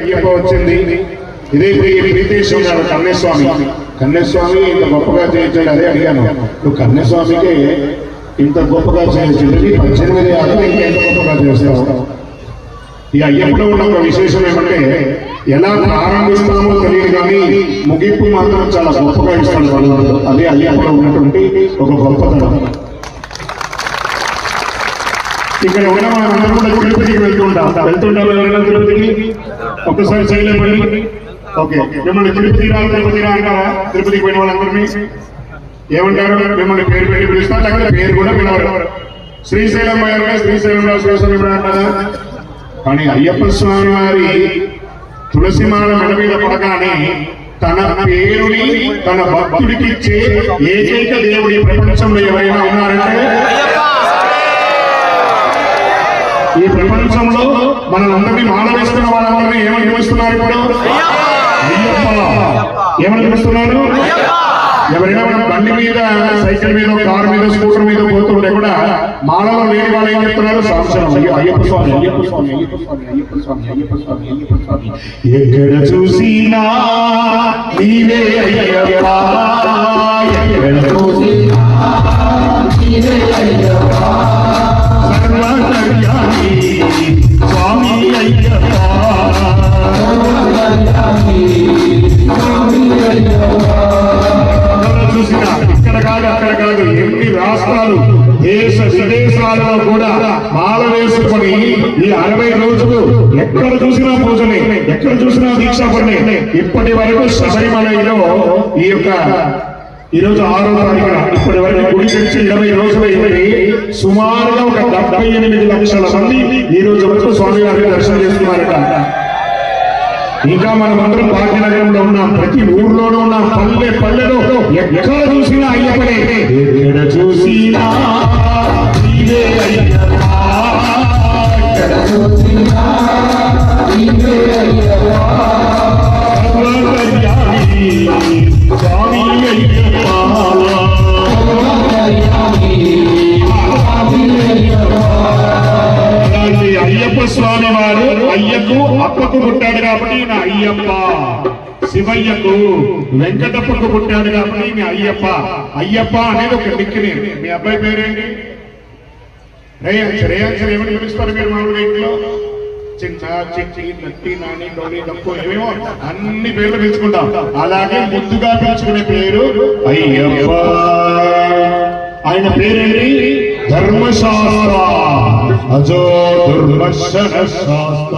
అయ్యప్ప వచ్చింది. ఇదే ప్రీతేశ్వర గారు కన్యస్వామి ఇంత గొప్పగా చేయించాడు. అదే అడిగాను, నువ్వు కన్యస్వామికి ఇంత గొప్పగా చేయించింది 18 ఏళ్ళు ఇంకా ఎంత గొప్పగా చేస్తావు? ఈ అయ్యప్పలో ఉన్న ఒక విశేషం ఏమంటే, ఎలా ప్రారంభిస్తామో తెలియదు కానీ ముగింపు మాత్రం చాలా గొప్పగా ఇస్తాడు వాళ్ళు. అదే అయ్యప్పలో ఉన్నటువంటి ఒక గొప్పతనం. ఇక్కడ ఉన్న మనందరూ కూడా తిరుపతికి వెళ్తుంటాం ఎవరైనా తిరుపతికి ఒక్కసారి చేయలేమండి. ఓకే, మిమ్మల్ని తిరుపతి రా అంటారా? తిరుపతికి పోయిన వాళ్ళందరినీ ఏమంటారు? మిమ్మల్ని పేరు పెట్టి పిలుస్తారు, లేకపోతే పేరు కూడా పిలవరు. శ్రీశైలం పోయారుగా శ్రీశైలంలో శ్రీశైలం అంటారా? కానీ అయ్యప్ప స్వామి వారి తులసిమాల మెడ మీద పడగానే తన పేరుని తన భక్తుడికి ఇచ్చే ఏకైక దేవుడి ప్రపంచంలో ఎవరైనా ఉన్నారంటే, ఈ ప్రపంచంలో మనందరినీ మాల వేస్తున్న వాళ్ళందరినీ ఏమని పిలుస్తున్నారు? ఇప్పుడు అయ్యప్ప. ఏమని పిలుస్తున్నారు? ఎవరైనా మనం బండి మీద, సైకిల్ మీద, కారు మీద, స్కూటర్ మీద పోతుంటే కూడా మాలలో లేని వాళ్ళు ఏం చెప్తున్నారు? సాంశనం. అయ్యప్ప స్వామి, అయ్యప్ప స్వామి, అయ్యప్ప స్వామి, అయ్యప్ప స్వామి, అయ్యప్ప స్వామి, అయ్యప్ప స్వామి. ఎక్కడ చూసినా నీవే అయ్యప్ప, ఎక్కడ చూసినా నీవే అయ్యప్ప, సర్వకర్యామి స్వామి అయ్యప్ప, చూసినా ఇక్కడ కాదు అక్కడ కాదు, ఎన్ని రాష్ట్రాలు దేశ విదేశాలలో కూడా మాల వేసుకొని ఈ 60 రోజులు ఎక్కడ చూసినా పూజనే, ఎక్కడ చూసినా దీక్ష పడే. ఇప్పటి వరకు శబరిమలలో ఈరోజు 6వ తారీఖున ఇప్పటి వరకు గుడి తెరిచి 20 రోజులు అయింది. సుమారుగా ఒక 78 లక్షల మంది ఈ రోజు వరకు స్వామివారిని దర్శనం చేస్తున్నారట. ఇంకా మనమందరం భాగ్యనగరంలో ఉన్నాం, ప్రతి ఊర్లోనూ ఉన్నాం, పల్లెలో ఎక్కడ చూసినా అయ్యప్పనే. ఎక్కడ చూసినా నీవే అయ్యప్ప, ఎక్కడ చూసినా నీవే అయ్యప్ప, సర్వకర్యామి స్వామి అయ్యప్ప, అయ్యప్ప స్వామి వారు అయ్యకు అప్పకు పుట్టాడు కాబట్టి నా అయ్యప్ప, శివయ్యకు వెంకటప్పకు పుట్టాడు కాబట్టి మీ అయ్యప్ప. అయ్యప్ప అనేది ఒక నిక్నేమ్. మీ అబ్బాయి పేరేంటి? రేయాన్సర్. ఏమని పిలుస్తారు మీరు మామూలుగా ఇంట్లో? చిన్న, చిట్టి, నట్టి, నాని, డోలి, డప్పు, ఏమేమో అన్ని పేర్లు పిలుచుకుంటాం. అలాగే ముద్దుగా పిలుచుకునే పేరు అయ్యప్ప. ఆయన పేరేంటి? ధర్మశాస్త్ర అజో దుర్దర్శన శాస్త్ర.